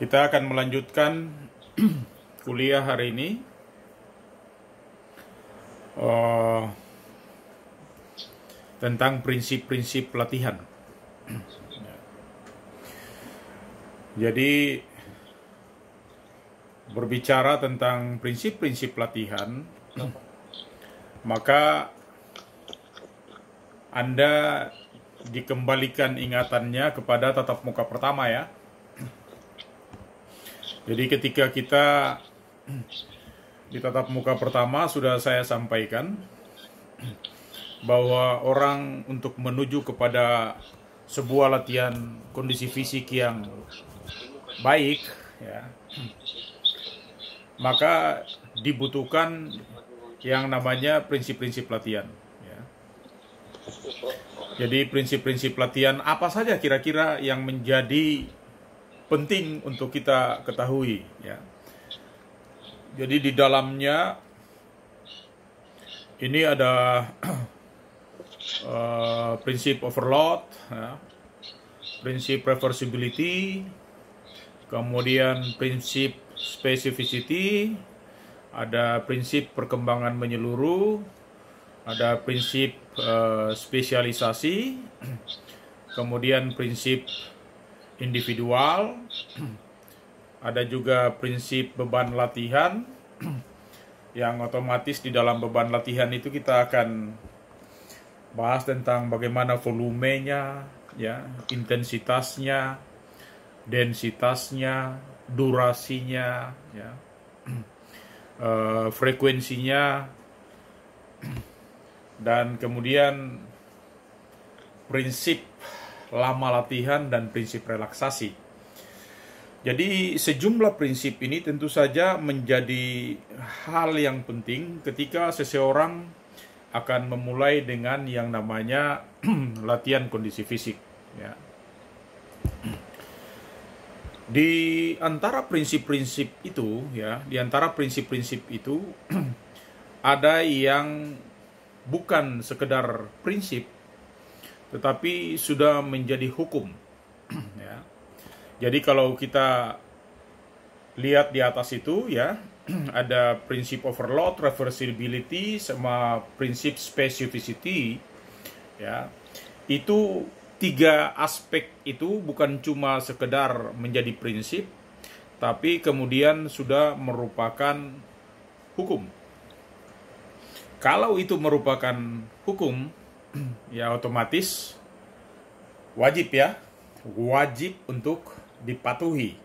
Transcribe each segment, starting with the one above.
Kita akan melanjutkan kuliah hari ini tentang prinsip-prinsip latihan. Jadi berbicara tentang prinsip-prinsip latihan, maka Anda dikembalikan ingatannya kepada tatap muka pertama ya. Jadi ketika kita di tatap muka pertama sudah saya sampaikan bahwa orang untuk menuju kepada sebuah latihan kondisi fisik yang baik ya, maka dibutuhkan yang namanya prinsip-prinsip latihan ya. Jadi prinsip-prinsip latihan apa saja kira-kira yang menjadi penting untuk kita ketahui ya. Jadi di dalamnya ini ada prinsip overload ya, prinsip reversibility, kemudian prinsip specificity, ada prinsip perkembangan menyeluruh, ada prinsip spesialisasi, kemudian prinsip individual, ada juga prinsip beban latihan, yang otomatis di dalam beban latihan itu kita akan bahas tentang bagaimana volumenya, ya, intensitasnya, densitasnya, durasinya, ya, frekuensinya, dan kemudian prinsip lama latihan dan prinsip relaksasi. Jadi sejumlah prinsip ini tentu saja menjadi hal yang penting ketika seseorang akan memulai dengan yang namanya latihan kondisi fisik. Ya. Di antara prinsip-prinsip itu, ya, di antara prinsip-prinsip itu ada yang bukan sekedar prinsip, tetapi sudah menjadi hukum. Ya. Jadi kalau kita lihat di atas itu ya, ada prinsip overload, reversibility, sama prinsip specificity ya. Itu tiga aspek itu bukan cuma sekedar menjadi prinsip, tapi kemudian sudah merupakan hukum. Kalau itu merupakan hukum, ya otomatis wajib untuk dipatuhi.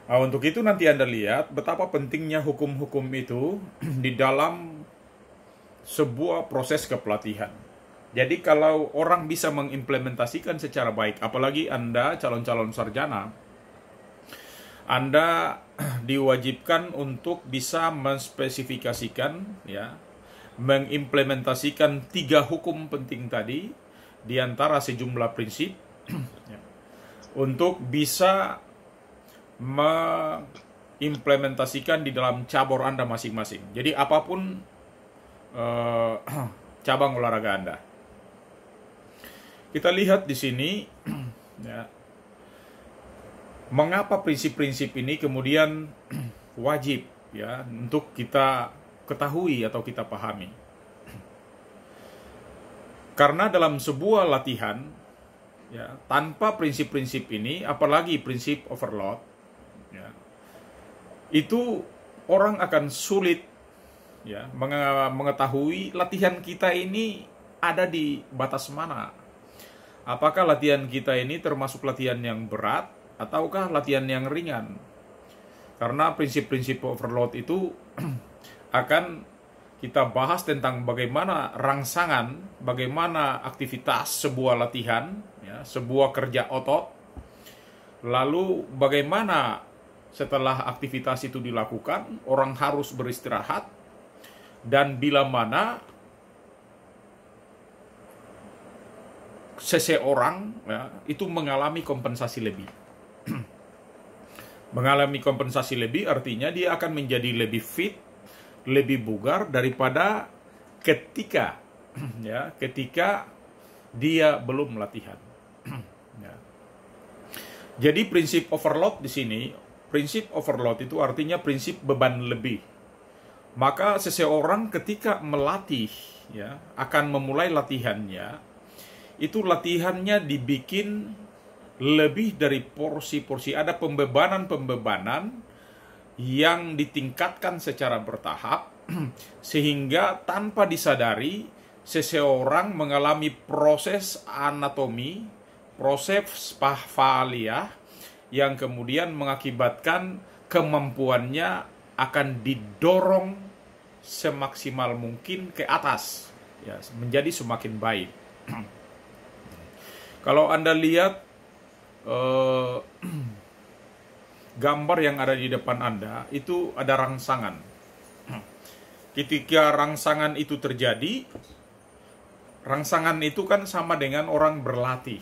Nah, untuk itu nanti Anda lihat betapa pentingnya hukum-hukum itu di dalam sebuah proses kepelatihan. Jadi kalau orang bisa mengimplementasikan secara baik, apalagi Anda calon-calon sarjana, Anda diwajibkan untuk bisa menspesifikasikan ya, mengimplementasikan tiga hukum penting tadi di antara sejumlah prinsip ya, untuk bisa mengimplementasikan di dalam cabur Anda masing-masing. Jadi apapun cabang olahraga Anda. Kita lihat di sini ya, mengapa prinsip-prinsip ini kemudian wajib ya untuk kita ketahui atau kita pahami. Karena dalam sebuah latihan ya, tanpa prinsip-prinsip ini, apalagi prinsip overload ya, itu orang akan sulit ya mengetahui latihan kita ini ada di batas mana. Apakah latihan kita ini termasuk latihan yang berat ataukah latihan yang ringan? Karena prinsip-prinsip overload itu akan kita bahas tentang bagaimana rangsangan, bagaimana aktivitas sebuah latihan, ya, sebuah kerja otot, lalu bagaimana setelah aktivitas itu dilakukan, orang harus beristirahat, dan bila mana seseorang ya, itu mengalami kompensasi lebih. Mengalami kompensasi lebih artinya dia akan menjadi lebih fit, lebih bugar daripada ketika dia belum latihan. Ya. Jadi prinsip overload di sini, prinsip overload itu artinya prinsip beban lebih. Maka seseorang ketika melatih, ya, akan memulai latihannya, itu latihannya dibikin lebih dari porsi-porsi. Ada pembebanan-pembebanan yang ditingkatkan secara bertahap, sehingga tanpa disadari, seseorang mengalami proses anatomi, proses pahvaliyah, yang kemudian mengakibatkan kemampuannya akan didorong semaksimal mungkin ke atas, ya, menjadi semakin baik. Kalau Anda lihat gambar yang ada di depan Anda, itu ada rangsangan. Ketika rangsangan itu terjadi, rangsangan itu kan sama dengan orang berlatih.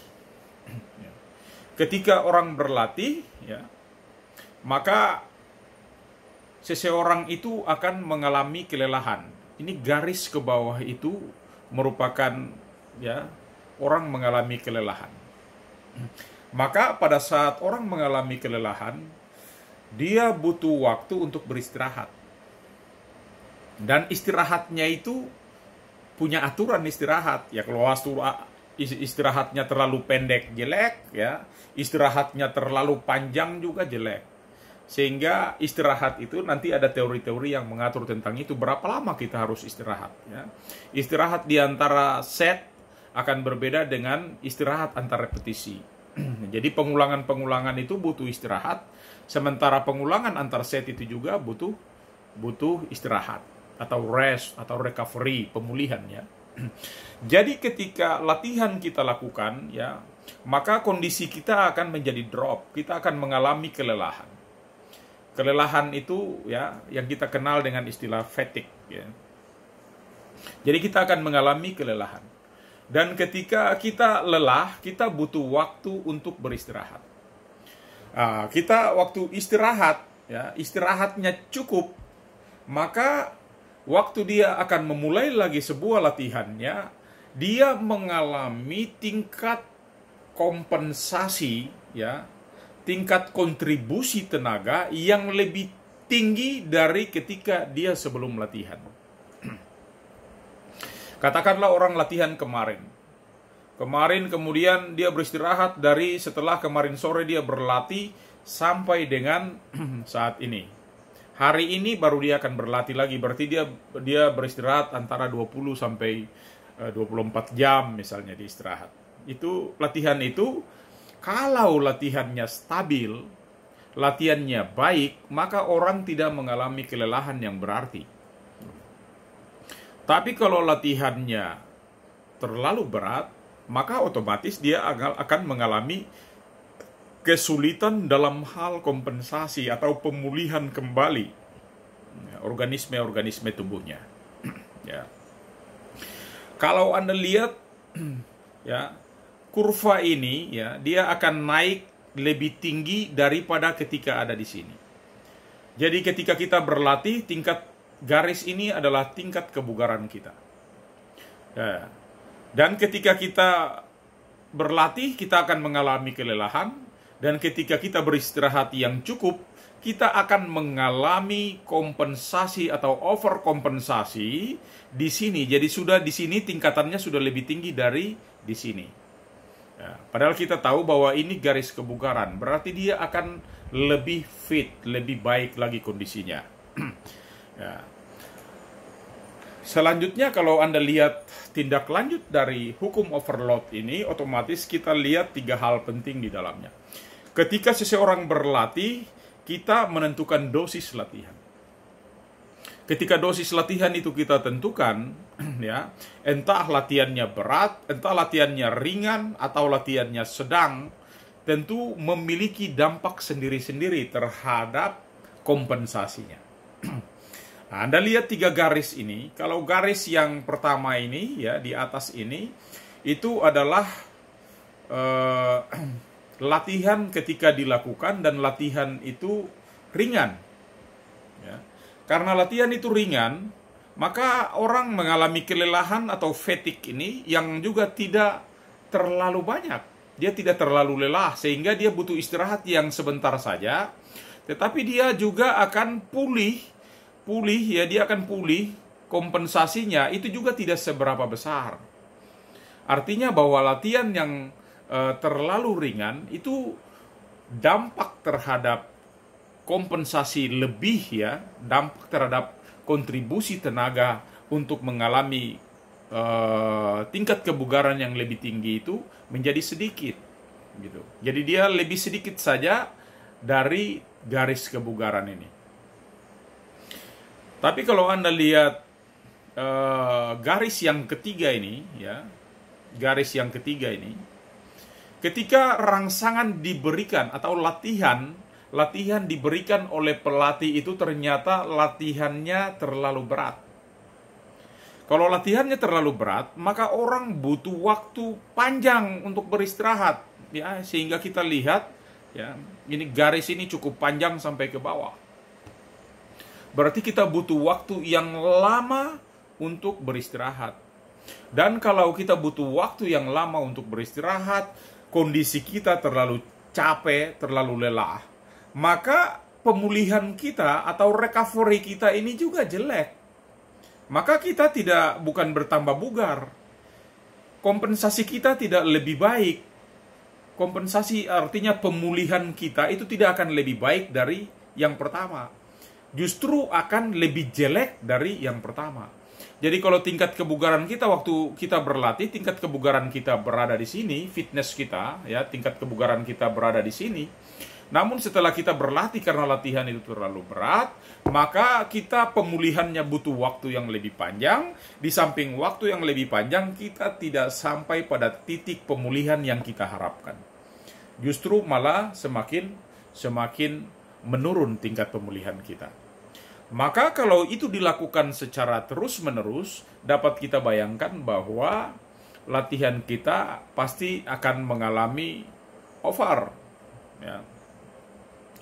Ketika orang berlatih, ya, maka seseorang itu akan mengalami kelelahan. Ini garis ke bawah itu merupakan, ya, orang mengalami kelelahan. Maka pada saat orang mengalami kelelahan, dia butuh waktu untuk beristirahat. Dan istirahatnya itu punya aturan istirahat. Ya, kalau istirahatnya terlalu pendek jelek, ya, istirahatnya terlalu panjang juga jelek. Sehingga istirahat itu nanti ada teori-teori yang mengatur tentang itu, berapa lama kita harus istirahat, ya. Istirahat di antara set akan berbeda dengan istirahat antar repetisi. Jadi pengulangan-pengulangan itu butuh istirahat, sementara pengulangan antar set itu juga butuh istirahat atau rest atau recovery, pemulihan, ya. Jadi ketika latihan kita lakukan, ya, maka kondisi kita akan menjadi drop, kita akan mengalami kelelahan. Kelelahan itu, ya, yang kita kenal dengan istilah fatigue, ya. Jadi kita akan mengalami kelelahan. Dan ketika kita lelah, kita butuh waktu untuk beristirahat. Kita waktu istirahat, ya, istirahatnya cukup, maka waktu dia akan memulai lagi sebuah latihannya, dia mengalami tingkat kompensasi, ya, tingkat kontribusi tenaga yang lebih tinggi dari ketika dia sebelum latihan. Katakanlah orang latihan kemarin kemudian dia beristirahat dari setelah kemarin sore dia berlatih sampai dengan saat ini. Hari ini baru dia akan berlatih lagi, berarti dia beristirahat antara 20 sampai 24 jam misalnya di istirahat. Itu latihan itu, kalau latihannya stabil, latihannya baik, maka orang tidak mengalami kelelahan yang berarti. Tapi kalau latihannya terlalu berat, maka otomatis dia akan mengalami kesulitan dalam hal kompensasi atau pemulihan kembali organisme-organisme tubuhnya. Ya. Kalau Anda lihat, ya, kurva ini, ya, dia akan naik lebih tinggi daripada ketika ada di sini. Jadi ketika kita berlatih, tingkat garis ini adalah tingkat kebugaran kita. Ya. Dan ketika kita berlatih, kita akan mengalami kelelahan. Dan ketika kita beristirahat yang cukup, kita akan mengalami kompensasi atau overkompensasi di sini. Jadi sudah di sini tingkatannya sudah lebih tinggi dari di sini. Ya, padahal kita tahu bahwa ini garis kebugaran, berarti dia akan lebih fit, lebih baik lagi kondisinya. Ya. Selanjutnya, kalau Anda lihat tindak lanjut dari hukum overload ini, otomatis kita lihat 3 hal penting di dalamnya. Ketika seseorang berlatih, kita menentukan dosis latihan. Ketika dosis latihan itu kita tentukan, ya, entah latihannya berat, entah latihannya ringan, atau latihannya sedang, tentu memiliki dampak sendiri-sendiri terhadap kompensasinya. Nah, Anda lihat 3 garis ini. Kalau garis yang pertama ini, ya, di atas ini, itu adalah latihan ketika dilakukan dan latihan itu ringan. Ya. Karena latihan itu ringan, maka orang mengalami kelelahan atau fatigue ini yang juga tidak terlalu banyak. dia tidak terlalu lelah, sehingga dia butuh istirahat yang sebentar saja, tetapi dia juga akan pulih, ya, dia akan pulih, kompensasinya itu juga tidak seberapa besar. Artinya bahwa latihan yang terlalu ringan itu dampak terhadap kompensasi lebih, ya, dampak terhadap kontribusi tenaga untuk mengalami tingkat kebugaran yang lebih tinggi itu menjadi sedikit, gitu. Jadi dia lebih sedikit saja dari garis kebugaran ini. Tapi kalau Anda lihat garis yang ketiga ini, ya, garis yang ketiga ini, ketika rangsangan diberikan atau latihan diberikan oleh pelatih itu ternyata latihannya terlalu berat. Kalau latihannya terlalu berat, maka orang butuh waktu panjang untuk beristirahat, ya, sehingga kita lihat, ya, ini garis ini cukup panjang sampai ke bawah. Berarti kita butuh waktu yang lama untuk beristirahat. Dan kalau kita butuh waktu yang lama untuk beristirahat, kondisi kita terlalu capek, terlalu lelah, maka pemulihan kita atau recovery kita ini juga jelek. Maka kita bukan bertambah bugar. Kompensasi kita tidak lebih baik. Kompensasi artinya pemulihan kita itu tidak akan lebih baik dari yang pertama. Justru akan lebih jelek dari yang pertama. Jadi kalau tingkat kebugaran kita waktu kita berlatih, tingkat kebugaran kita berada di sini, fitness kita, ya, tingkat kebugaran kita berada di sini. Namun setelah kita berlatih karena latihan itu terlalu berat, maka kita pemulihannya butuh waktu yang lebih panjang. Di samping waktu yang lebih panjang, kita tidak sampai pada titik pemulihan yang kita harapkan. Justru malah semakin menurun tingkat pemulihan kita. Maka kalau itu dilakukan secara terus-menerus, dapat kita bayangkan bahwa latihan kita pasti akan mengalami over, ya,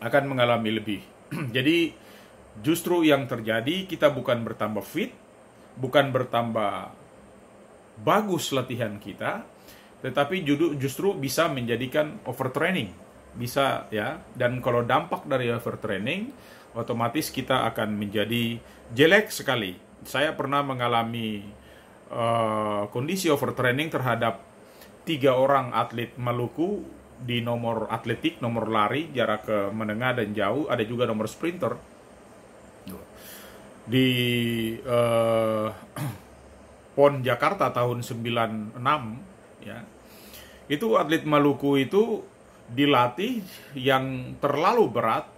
akan mengalami lebih. Jadi justru yang terjadi, kita bukan bertambah fit, bukan bertambah bagus latihan kita, tetapi justru bisa menjadikan overtraining, bisa, ya. Dan kalau dampak dari overtraining, otomatis kita akan menjadi jelek sekali. Saya pernah mengalami kondisi overtraining terhadap 3 orang atlet Maluku di nomor atletik, nomor lari jarak menengah dan jauh, ada juga nomor sprinter. Di PON Jakarta tahun 96, ya. Itu atlet Maluku itu dilatih yang terlalu berat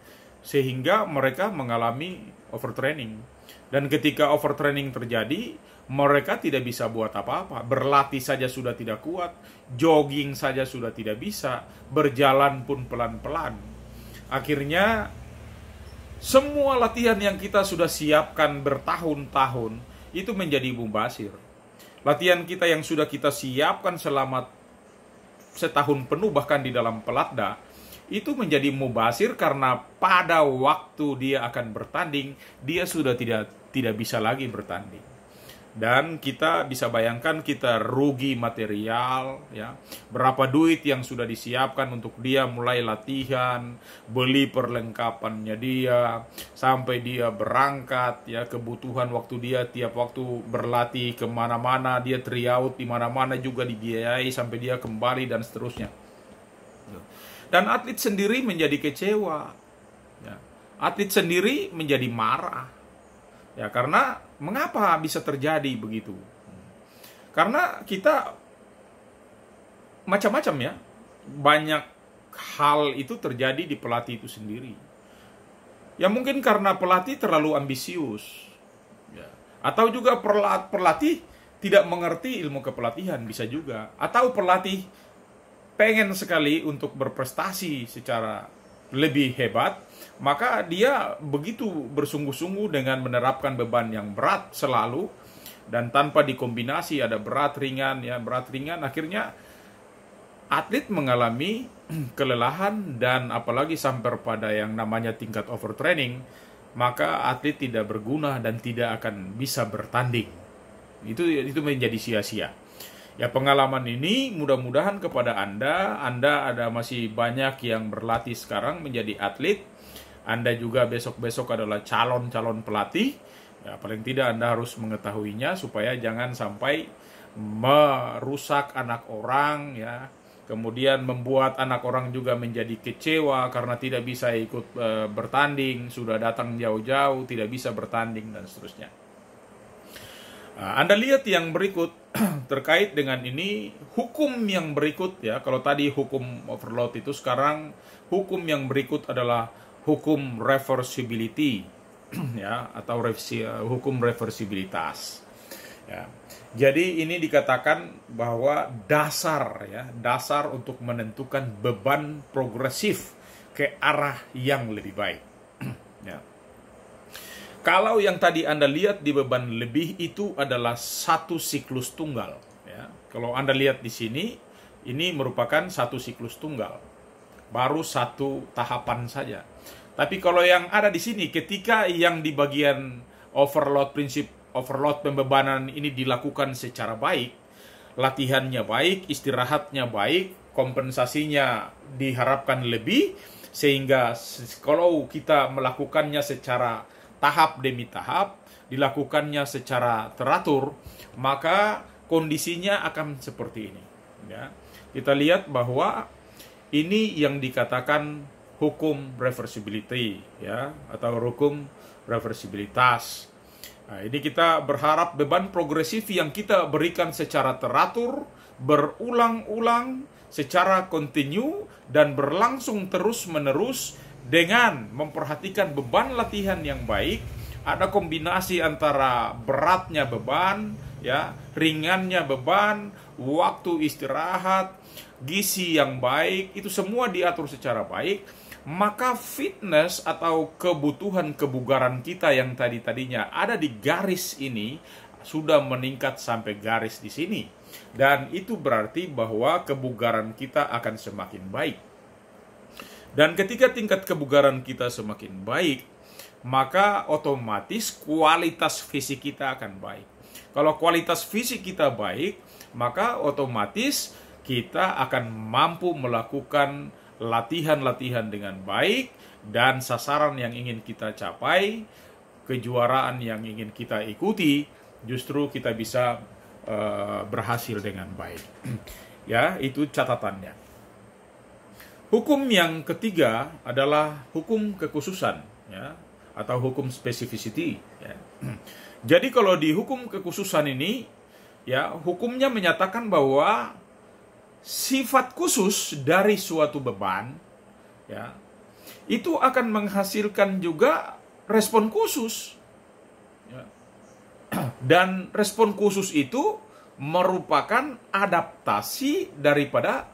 sehingga mereka mengalami overtraining. Dan ketika overtraining terjadi, mereka tidak bisa buat apa-apa. Berlatih saja sudah tidak kuat, jogging saja sudah tidak bisa, berjalan pun pelan-pelan. Akhirnya semua latihan yang kita sudah siapkan bertahun-tahun itu menjadi mubazir. Latihan kita yang sudah kita siapkan selama setahun penuh bahkan di dalam pelatda itu menjadi mubazir karena pada waktu dia akan bertanding, dia sudah tidak bisa lagi bertanding. Dan kita bisa bayangkan kita rugi material, ya. Berapa duit yang sudah disiapkan untuk dia mulai latihan, beli perlengkapannya dia, sampai dia berangkat, ya, kebutuhan waktu dia tiap waktu berlatih kemana-mana, dia tryout di mana-mana juga dibiayai sampai dia kembali dan seterusnya. Dan atlet sendiri menjadi kecewa, ya. Atlet sendiri menjadi marah, ya, karena mengapa bisa terjadi begitu? Karena kita macam-macam, ya, banyak hal itu terjadi di pelatih itu sendiri. Ya mungkin karena pelatih terlalu ambisius, ya. Atau juga pelatih tidak mengerti ilmu kepelatihan, bisa juga. Atau pelatih pengen sekali untuk berprestasi secara lebih hebat, maka dia begitu bersungguh-sungguh dengan menerapkan beban yang berat selalu, dan tanpa dikombinasi ada berat ringan, ya, berat ringan, akhirnya atlet mengalami kelelahan dan apalagi sampai pada yang namanya tingkat overtraining, maka atlet tidak berguna dan tidak akan bisa bertanding. Itu menjadi sia-sia. Ya, pengalaman ini mudah-mudahan kepada Anda ada masih banyak yang berlatih sekarang menjadi atlet. Anda juga besok-besok adalah calon-calon pelatih. Ya, paling tidak Anda harus mengetahuinya supaya jangan sampai merusak anak orang, ya. Kemudian membuat anak orang juga menjadi kecewa karena tidak bisa ikut bertanding, sudah datang jauh-jauh, tidak bisa bertanding, dan seterusnya. Anda lihat yang berikut terkait dengan ini, hukum yang berikut, ya. Kalau tadi hukum overload itu, sekarang hukum yang berikut adalah hukum reversibility, ya, atau hukum reversibilitas. Ya. Jadi ini dikatakan bahwa dasar untuk menentukan beban progresif ke arah yang lebih baik. Ya. Kalau yang tadi Anda lihat di beban lebih itu adalah satu siklus tunggal. Ya. Kalau Anda lihat di sini, ini merupakan satu siklus tunggal. Baru satu tahapan saja. Tapi kalau yang ada di sini, ketika yang di bagian prinsip overload pembebanan ini dilakukan secara baik, latihannya baik, istirahatnya baik, kompensasinya diharapkan lebih, sehingga kalau kita melakukannya secara tahap demi tahap, dilakukannya secara teratur, maka kondisinya akan seperti ini. Ya. Kita lihat bahwa ini yang dikatakan hukum reversibility, ya, atau hukum reversibilitas. Nah, ini kita berharap beban progresif yang kita berikan secara teratur, berulang-ulang, secara kontinu, dan berlangsung terus-menerus, dengan memperhatikan beban latihan yang baik, ada kombinasi antara beratnya beban, ya, ringannya beban, waktu istirahat, gizi yang baik, itu semua diatur secara baik, maka fitness atau kebutuhan kebugaran kita yang tadinya ada di garis ini sudah meningkat sampai garis di sini. Dan itu berarti bahwa kebugaran kita akan semakin baik. Dan ketika tingkat kebugaran kita semakin baik, maka otomatis kualitas fisik kita akan baik. Kalau kualitas fisik kita baik, maka otomatis kita akan mampu melakukan latihan-latihan dengan baik, dan sasaran yang ingin kita capai, kejuaraan yang ingin kita ikuti, justru kita bisa berhasil dengan baik. Ya, itu catatannya. Hukum yang ketiga adalah hukum kekhususan, ya, atau hukum specificity. Ya. Jadi kalau di hukum kekhususan ini, ya, hukumnya menyatakan bahwa sifat khusus dari suatu beban, ya, itu akan menghasilkan juga respon khusus. Ya. Dan respon khusus itu merupakan adaptasi daripada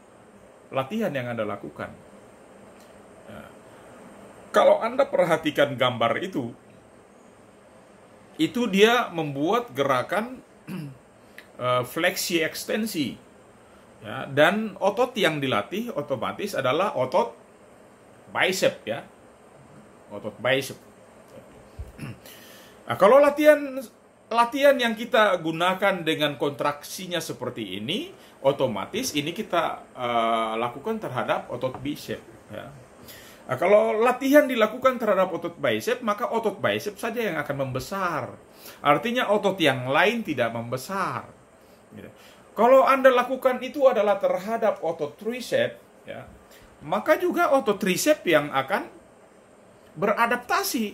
latihan yang Anda lakukan. Ya. Kalau Anda perhatikan gambar itu dia membuat gerakan fleksi ekstensi. Ya, dan otot yang dilatih otomatis adalah otot bicep, ya. Otot bicep. Nah, kalau latihan yang kita gunakan dengan kontraksinya seperti ini, otomatis ini kita lakukan terhadap otot bicep, ya. Nah, kalau latihan dilakukan terhadap otot bicep, maka otot bicep saja yang akan membesar. Artinya otot yang lain tidak membesar. Gitu. Kalau Anda lakukan itu adalah terhadap otot tricep, ya, maka juga otot tricep yang akan beradaptasi,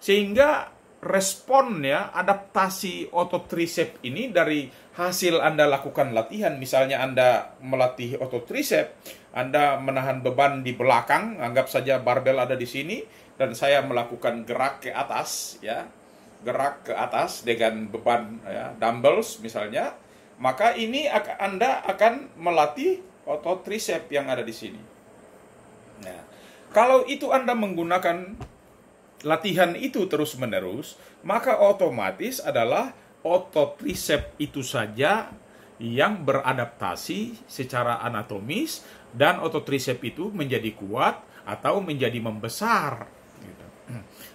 sehingga respon, ya, adaptasi otot tricep ini dari hasil Anda lakukan latihan. Misalnya Anda melatih otot tricep, Anda menahan beban di belakang, anggap saja barbel ada di sini, dan saya melakukan gerak ke atas, ya, gerak ke atas dengan beban, ya, dumbbells misalnya, maka ini Anda akan melatih otot tricep yang ada di sini. Nah, kalau itu Anda menggunakan latihan itu terus-menerus, maka otomatis adalah otot tricep itu saja yang beradaptasi secara anatomis, dan otot tricep itu menjadi kuat atau menjadi membesar.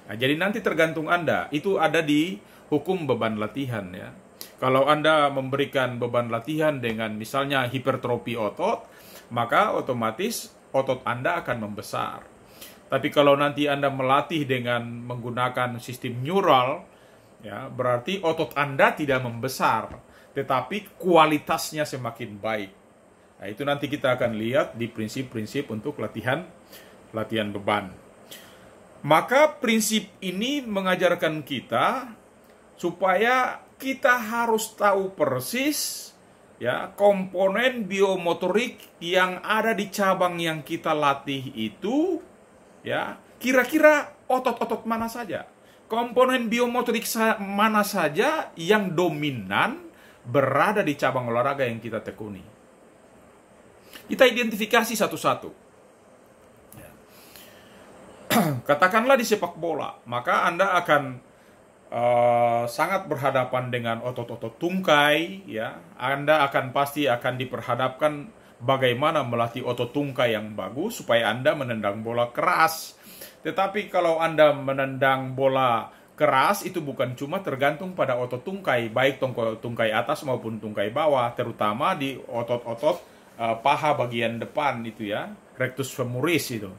Nah, jadi nanti tergantung Anda, itu ada di hukum beban latihan, ya. Kalau Anda memberikan beban latihan dengan misalnya hipertrofi otot, maka otomatis otot Anda akan membesar. Tapi kalau nanti Anda melatih dengan menggunakan sistem neural, ya, berarti otot Anda tidak membesar, tetapi kualitasnya semakin baik. Nah, itu nanti kita akan lihat di prinsip-prinsip untuk latihan beban. Maka prinsip ini mengajarkan kita supaya kita harus tahu persis, ya, komponen biomotorik yang ada di cabang yang kita latih itu, ya, kira-kira otot-otot mana saja, komponen biomotorik mana saja yang dominan berada di cabang olahraga yang kita tekuni. Kita identifikasi satu-satu. Ya. Katakanlah di sepak bola, maka Anda akan sangat berhadapan dengan otot-otot tungkai, ya. Anda pasti akan diperhadapkan bagaimana melatih otot tungkai yang bagus supaya Anda menendang bola keras. Tetapi kalau Anda menendang bola keras itu bukan cuma tergantung pada otot tungkai, baik tungkai atas maupun tungkai bawah, terutama di otot-otot paha bagian depan itu, ya, rectus femoris itu.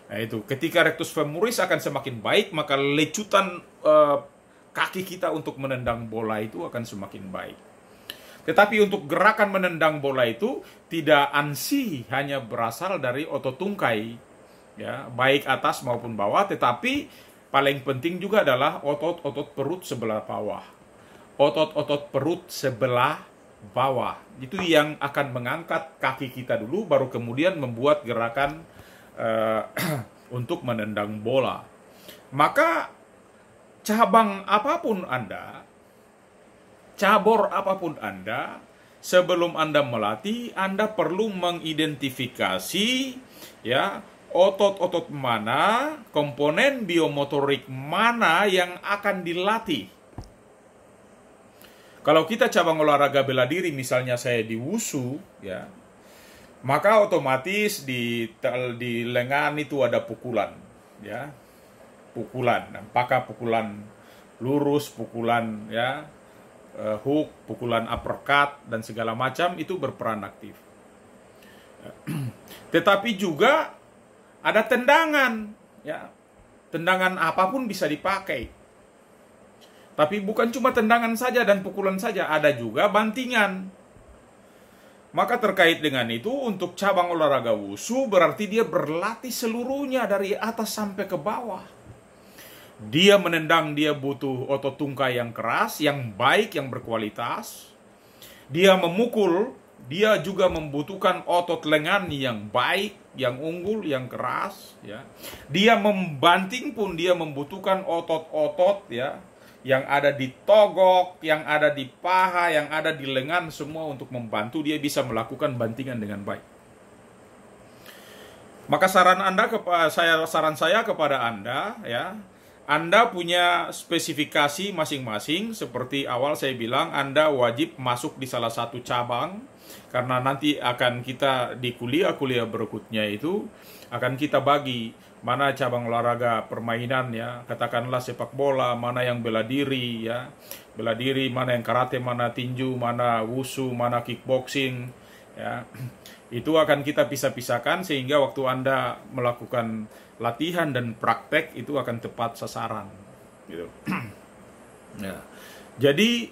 Nah, itu ketika rectus femoris akan semakin baik, maka lecutan kaki kita untuk menendang bola itu akan semakin baik. Tetapi untuk gerakan menendang bola itu tidak ansi hanya berasal dari otot tungkai, ya, baik atas maupun bawah, tetapi paling penting juga adalah otot-otot perut sebelah bawah. Otot-otot perut sebelah bawah itu yang akan mengangkat kaki kita dulu, baru kemudian membuat gerakan untuk menendang bola. Maka cabang apapun Anda, cabur apapun Anda, sebelum Anda melatih, Anda perlu mengidentifikasi, ya, otot-otot mana, komponen biomotorik mana yang akan dilatih. Kalau kita cabang olahraga bela diri, misalnya saya di wushu, ya, maka otomatis di lengan itu ada pukulan, ya. Pukulan, apakah pukulan lurus, pukulan, ya, hook, pukulan uppercut dan segala macam itu berperan aktif. Tetapi juga ada tendangan, ya. Tendangan apapun bisa dipakai. Tapi bukan cuma tendangan saja dan pukulan saja, ada juga bantingan. Maka terkait dengan itu, untuk cabang olahraga wushu berarti dia berlatih seluruhnya dari atas sampai ke bawah. Dia menendang, dia butuh otot tungkai yang keras, yang baik, yang berkualitas. Dia memukul, dia juga membutuhkan otot lengan yang baik, yang unggul, yang keras, ya. Dia membanting pun dia membutuhkan otot-otot, ya, yang ada di togok, yang ada di paha, yang ada di lengan, semua untuk membantu dia bisa melakukan bantingan dengan baik. Maka saran saya kepada Anda, ya, Anda punya spesifikasi masing-masing. Seperti awal saya bilang, Anda wajib masuk di salah satu cabang, karena nanti akan kita di kuliah-kuliah berikutnya itu akan kita bagi mana cabang olahraga permainan, ya, katakanlah sepak bola, mana yang bela diri, ya, bela diri, mana yang karate, mana tinju, mana wushu, mana kickboxing, ya. Itu akan kita pisah-pisahkan sehingga waktu Anda melakukan latihan dan praktek itu akan tepat sasaran, gitu. Ya. Jadi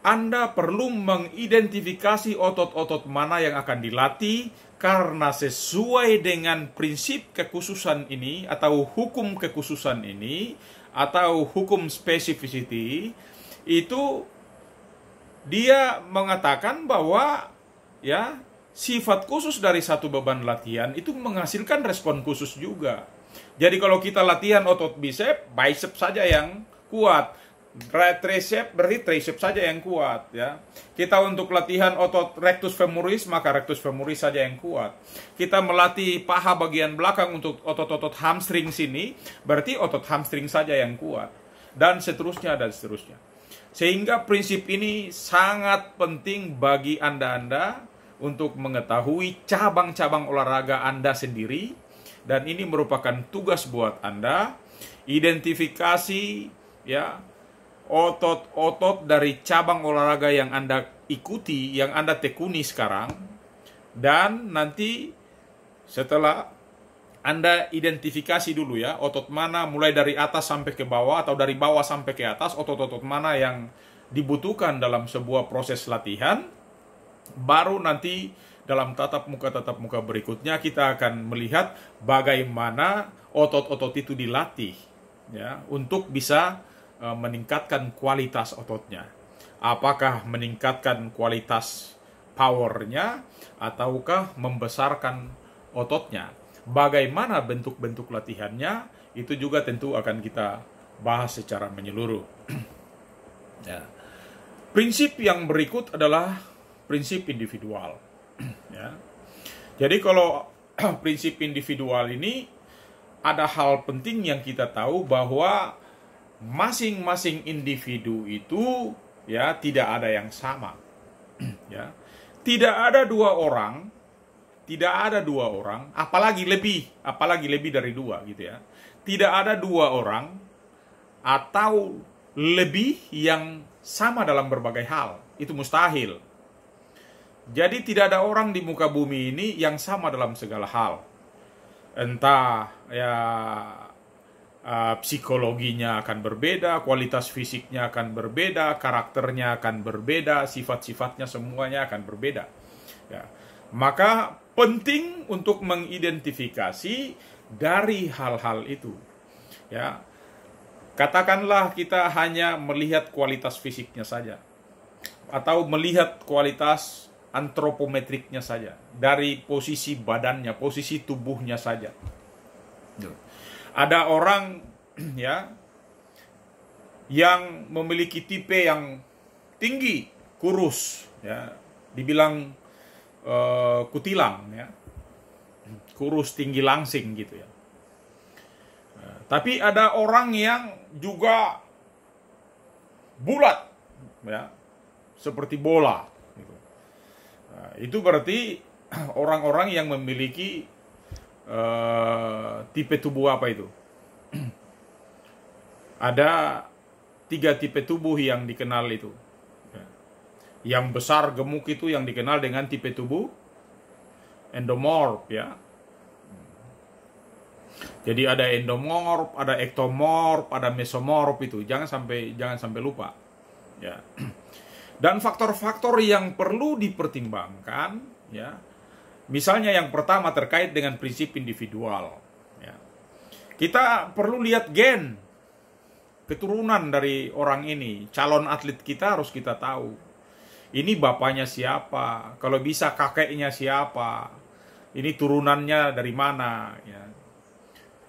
Anda perlu mengidentifikasi otot-otot mana yang akan dilatih, karena sesuai dengan prinsip kekhususan ini atau hukum kekhususan ini atau hukum specificity itu dia mengatakan bahwa, ya, sifat khusus dari satu beban latihan itu menghasilkan respon khusus juga. Jadi kalau kita latihan otot bicep saja yang kuat. Tricep berarti tricep saja yang kuat, ya. Kita untuk latihan otot rectus femoris, maka rectus femoris saja yang kuat. Kita melatih paha bagian belakang untuk otot-otot hamstring sini, berarti otot hamstring saja yang kuat. Dan seterusnya dan seterusnya. Sehingga prinsip ini sangat penting bagi Anda untuk mengetahui cabang-cabang olahraga Anda sendiri, dan ini merupakan tugas buat Anda. Identifikasi, ya, otot-otot dari cabang olahraga yang Anda ikuti, yang Anda tekuni sekarang, dan nanti setelah Anda identifikasi dulu ya, otot mana mulai dari atas sampai ke bawah atau dari bawah sampai ke atas, otot-otot mana yang dibutuhkan dalam sebuah proses latihan, baru nanti dalam tatap muka berikutnya kita akan melihat bagaimana otot-otot itu dilatih ya, untuk bisa meningkatkan kualitas ototnya. Apakah meningkatkan kualitas powernya ataukah membesarkan ototnya? Bagaimana bentuk-bentuk latihannya, itu juga tentu akan kita bahas secara menyeluruh. Ya. Prinsip yang berikut adalah prinsip individual. Ya. Jadi kalau prinsip individual ini, ada hal penting yang kita tahu bahwa masing-masing individu itu ya tidak ada yang sama. Ya. Tidak ada dua orang, apalagi lebih dari dua gitu ya. Tidak ada dua orang atau lebih yang sama dalam berbagai hal. Itu mustahil. Jadi tidak ada orang di muka bumi ini yang sama dalam segala hal. Entah ya psikologinya akan berbeda, kualitas fisiknya akan berbeda, karakternya akan berbeda, sifat-sifatnya semuanya akan berbeda. Ya. Maka penting untuk mengidentifikasi dari hal-hal itu. Ya. Katakanlah kita hanya melihat kualitas fisiknya saja, atau melihat kualitas antropometriknya saja, dari posisi badannya, posisi tubuhnya saja. Ada orang ya yang memiliki tipe yang tinggi, kurus, ya, dibilang kutilang, ya, kurus tinggi langsing gitu ya. Tapi ada orang yang juga bulat, ya, seperti bola. Gitu. Nah, itu berarti orang-orang yang memiliki tipe tubuh apa itu? Ada 3 tipe tubuh yang dikenal itu. Yang besar gemuk itu yang dikenal dengan tipe tubuh endomorf, ya. Jadi ada endomorf, ada ektomorf, ada mesomorf itu. Jangan sampai lupa. Ya. Dan faktor-faktor yang perlu dipertimbangkan, ya. Misalnya yang pertama terkait dengan prinsip individual. Ya. Kita perlu lihat gen, keturunan dari orang ini. Calon atlet kita harus kita tahu. Ini bapaknya siapa, kalau bisa kakeknya siapa, ini turunannya dari mana. Ya.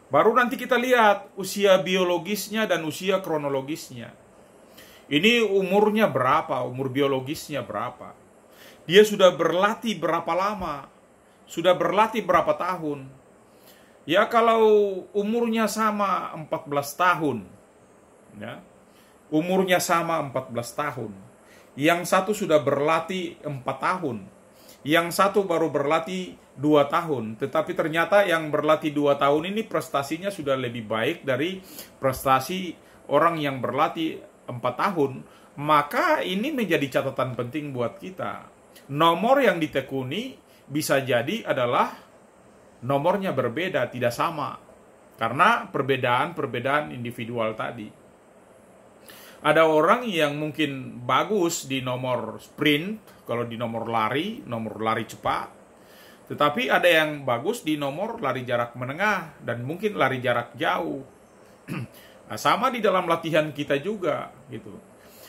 Baru nanti kita lihat usia biologisnya dan usia kronologisnya. Ini umurnya berapa, umur biologisnya berapa. Dia sudah berlatih berapa lama, sudah berlatih berapa tahun. Ya kalau umurnya sama 14 tahun, ya, umurnya sama 14 tahun. Yang satu sudah berlatih 4 tahun. Yang satu baru berlatih 2 tahun. Tetapi ternyata yang berlatih 2 tahun ini prestasinya sudah lebih baik dari prestasi orang yang berlatih 4 tahun. Maka ini menjadi catatan penting buat kita. Nomor yang ditekuni bisa jadi adalah nomornya berbeda, tidak sama. Karena perbedaan individual tadi. Ada orang yang mungkin bagus di nomor sprint, kalau di nomor lari cepat. Tetapi ada yang bagus di nomor lari jarak menengah dan mungkin lari jarak jauh. Nah, sama di dalam latihan kita juga, gitu.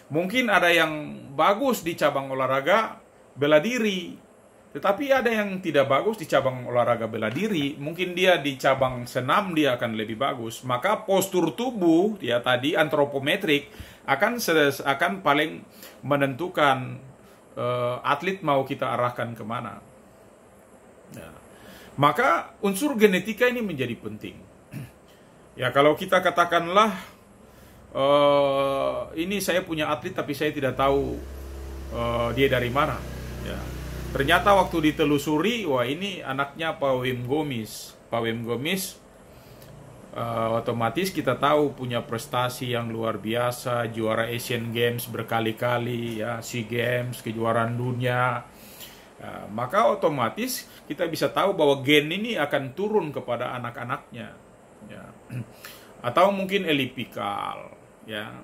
Mungkin ada yang bagus di cabang olahraga bela diri, tetapi ada yang tidak bagus di cabang olahraga bela diri. Mungkin dia di cabang senam dia akan lebih bagus. Maka postur tubuh ya tadi antropometrik akan paling menentukan atlet mau kita arahkan kemana. Ya. Maka unsur genetika ini menjadi penting. Ya kalau kita katakanlah ini saya punya atlet tapi saya tidak tahu dia dari mana. Ya. Ternyata waktu ditelusuri, wah ini anaknya Pak Wim Gomis. Pak Wim Gomis otomatis kita tahu punya prestasi yang luar biasa, juara Asian Games berkali-kali, ya, SEA Games, kejuaraan dunia. Maka otomatis kita bisa tahu bahwa gen ini akan turun kepada anak-anaknya, ya. Atau mungkin elipikal, ya,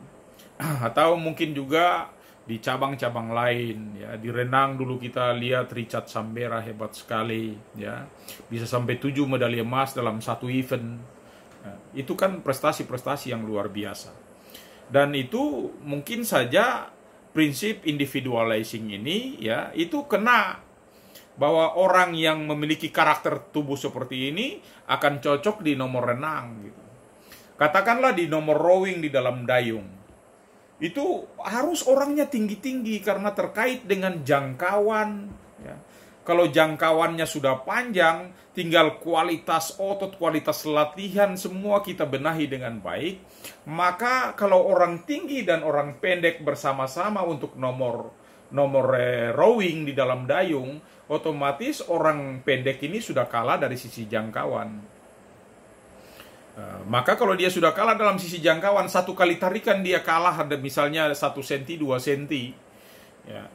atau mungkin juga di cabang-cabang lain, ya. Di renang dulu kita lihat Richard Sambera hebat sekali, ya, bisa sampai 7 medali emas dalam satu event. Nah, itu kan prestasi-prestasi yang luar biasa. Dan itu mungkin saja prinsip individualizing ini, ya, itu kena bahwa orang yang memiliki karakter tubuh seperti ini akan cocok di nomor renang, gitu. Katakanlah di nomor rowing di dalam dayung. Itu harus orangnya tinggi-tinggi karena terkait dengan jangkauan, ya. Kalau jangkauannya sudah panjang, tinggal kualitas otot, kualitas latihan semua kita benahi dengan baik. Maka kalau orang tinggi dan orang pendek bersama-sama untuk nomor rowing di dalam dayung, otomatis orang pendek ini sudah kalah dari sisi jangkauan. Maka kalau dia sudah kalah dalam sisi jangkauan, satu kali tarikan dia kalah, ada misalnya 1 cm, 2 cm, ya.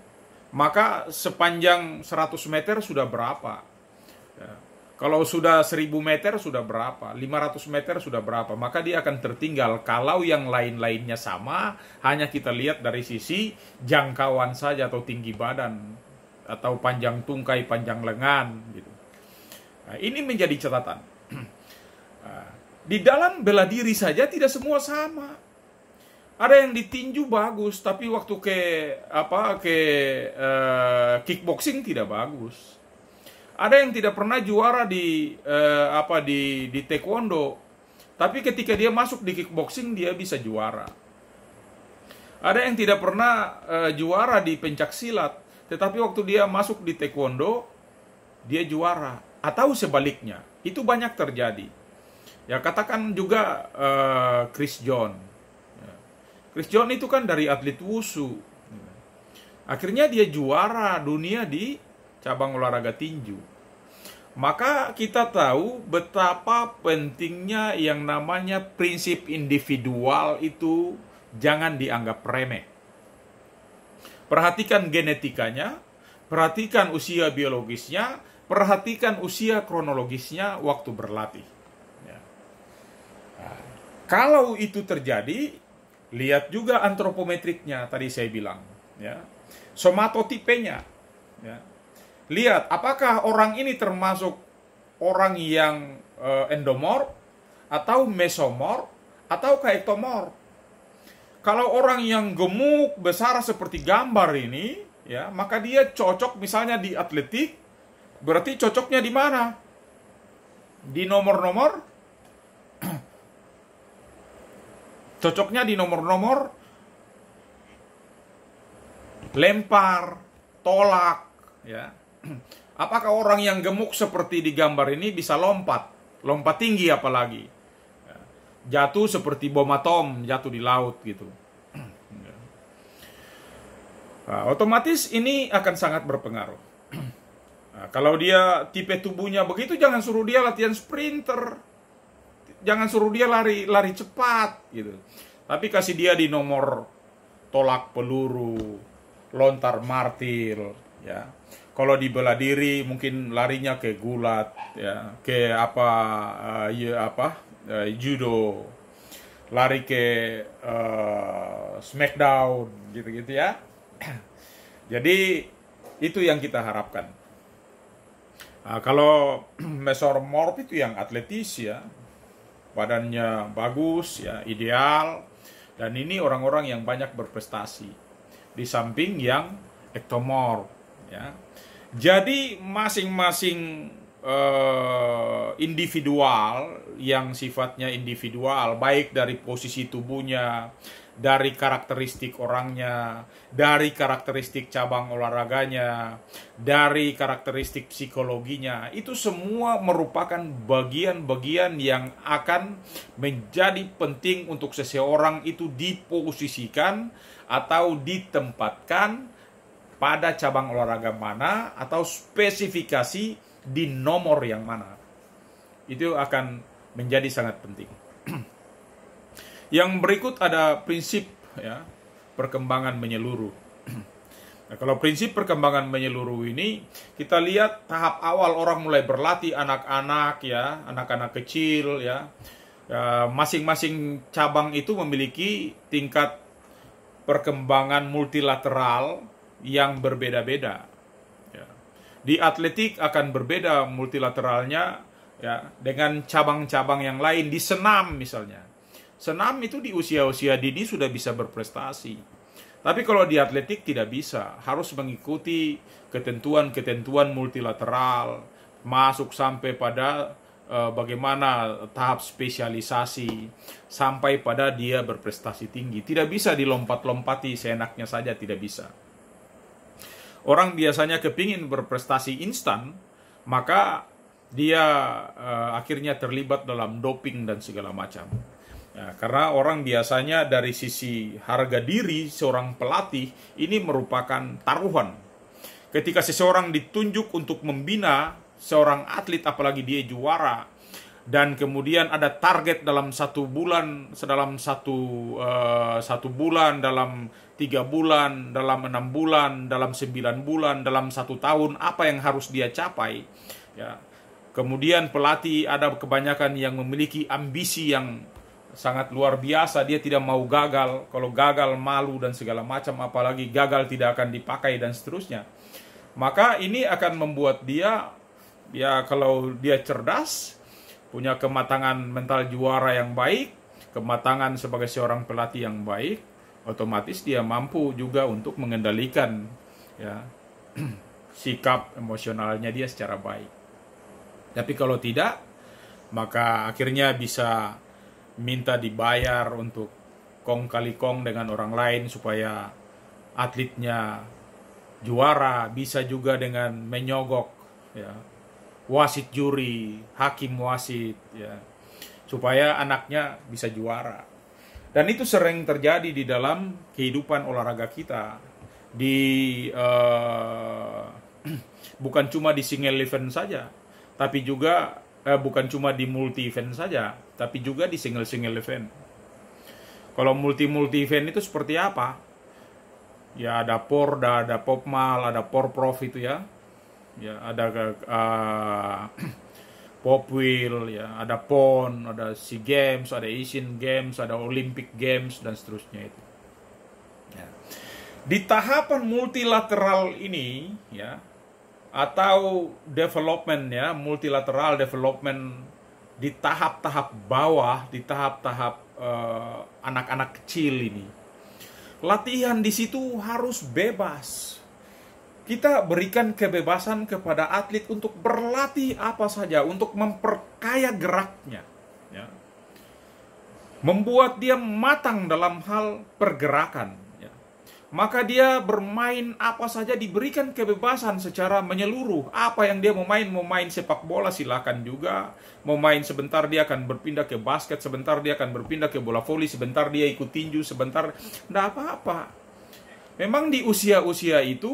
Maka sepanjang 100 meter sudah berapa, ya. Kalau sudah 1000 meter sudah berapa, 500 meter sudah berapa, maka dia akan tertinggal. Kalau yang lain-lainnya sama, hanya kita lihat dari sisi jangkauan saja, atau tinggi badan, atau panjang tungkai, panjang lengan, gitu. Nah, ini menjadi catatan. Di dalam bela diri saja tidak semua sama. Ada yang ditinju bagus, tapi waktu kickboxing tidak bagus. Ada yang tidak pernah juara di taekwondo, tapi ketika dia masuk di kickboxing dia bisa juara. Ada yang tidak pernah juara di pencak silat, tetapi waktu dia masuk di taekwondo dia juara, atau sebaliknya. Itu banyak terjadi. Ya, katakan juga Chris John. Chris John itu kan dari atlet wushu. Akhirnya dia juara dunia di cabang olahraga tinju. Maka kita tahu betapa pentingnya yang namanya prinsip individual itu jangan dianggap remeh. Perhatikan genetikanya, perhatikan usia biologisnya, perhatikan usia kronologisnya waktu berlatih. Kalau itu terjadi, lihat juga antropometriknya tadi saya bilang, ya. Somatotipenya, ya. Lihat apakah orang ini termasuk orang yang endomorf atau mesomorf atau ektomorf. Kalau orang yang gemuk besar seperti gambar ini, ya, maka dia cocok misalnya di atletik, berarti cocoknya di mana? Di nomor-nomor cocoknya di nomor-nomor lempar, tolak, ya. Apakah orang yang gemuk seperti di gambar ini bisa lompat tinggi apalagi, ya. Jatuh seperti bom atom, jatuh di laut gitu. Nah, otomatis ini akan sangat berpengaruh. Nah, kalau dia tipe tubuhnya begitu, jangan suruh dia latihan sprinter. Jangan suruh dia lari cepat gitu. Tapi kasih dia di nomor tolak peluru, lontar martil, ya. Kalau di bela diri mungkin larinya ke gulat, ya, ke judo, lari ke smackdown gitu-gitu, ya. Jadi itu yang kita harapkan. Nah, kalau mesomorf itu yang atletis, ya. Badannya bagus, ya, ideal, dan ini orang-orang yang banyak berprestasi. Di samping yang ektomorf, ya. Jadi masing-masing individual yang sifatnya individual, baik dari posisi tubuhnya, dari karakteristik orangnya, dari karakteristik cabang olahraganya, dari karakteristik psikologinya, itu semua merupakan bagian-bagian yang akan menjadi penting untuk seseorang itu diposisikan atau ditempatkan pada cabang olahraga mana atau spesifikasi di nomor yang mana. Itu akan menjadi sangat penting. Yang berikut ada prinsip ya perkembangan menyeluruh. Nah, kalau prinsip perkembangan menyeluruh ini kita lihat tahap awal orang mulai berlatih, anak-anak ya, anak-anak kecil ya. Masing-masing cabang itu memiliki tingkat perkembangan multilateral yang berbeda-beda. Ya. Di atletik akan berbeda multilateralnya ya dengan cabang-cabang yang lain. Di senam misalnya, senam itu di usia-usia dini sudah bisa berprestasi. Tapi kalau di atletik tidak bisa, harus mengikuti ketentuan-ketentuan multilateral, masuk sampai pada bagaimana tahap spesialisasi, sampai pada dia berprestasi tinggi. Tidak bisa dilompat-lompati seenaknya saja, tidak bisa. Orang biasanya kepingin berprestasi instan, maka dia akhirnya terlibat dalam doping dan segala macam. Ya, karena orang biasanya dari sisi harga diri seorang pelatih ini merupakan taruhan. Ketika seseorang ditunjuk untuk membina seorang atlet, apalagi dia juara, dan kemudian ada target dalam 1 bulan, dalam satu bulan, dalam 3 bulan, dalam 6 bulan, dalam 9 bulan, dalam 1 tahun, apa yang harus dia capai. Ya. Kemudian pelatih ada kebanyakan yang memiliki ambisi yang sangat luar biasa, dia tidak mau gagal. Kalau gagal malu dan segala macam, apalagi gagal tidak akan dipakai dan seterusnya. Maka ini akan membuat dia, ya kalau dia cerdas, punya kematangan mental juara yang baik, kematangan sebagai seorang pelatih yang baik, otomatis dia mampu juga untuk mengendalikan ya sikap emosionalnya dia secara baik. Tapi kalau tidak, maka akhirnya bisa minta dibayar untuk kong kali kong dengan orang lain supaya atletnya juara, bisa juga dengan menyogok ya wasit juri, hakim wasit ya, supaya anaknya bisa juara. Dan itu sering terjadi di dalam kehidupan olahraga kita, di bukan cuma di single event saja, tapi juga bukan cuma di multi event saja, tapi juga di single event. Kalau multi event itu seperti apa? Ya ada Porda, ada Popmal, ada Porprov itu ya. Ya ada Popwheel, ya ada PON, ada SEA Games, ada Asian Games, ada Olympic Games dan seterusnya itu. Ya. Di tahapan multilateral ini ya, atau development ya, multilateral development di tahap-tahap bawah, di tahap-tahap anak-anak kecil ini, latihan di situ harus bebas. Kita berikan kebebasan kepada atlet untuk berlatih apa saja, untuk memperkaya geraknya, ya. Membuat dia matang dalam hal pergerakan. Ya. Maka dia bermain apa saja diberikan kebebasan secara menyeluruh. Apa yang dia mau main sepak bola silakan juga. Mau main sebentar dia akan berpindah ke basket, sebentar dia akan berpindah ke bola voli, sebentar dia ikut tinju, sebentar, tidak apa-apa. Memang di usia-usia itu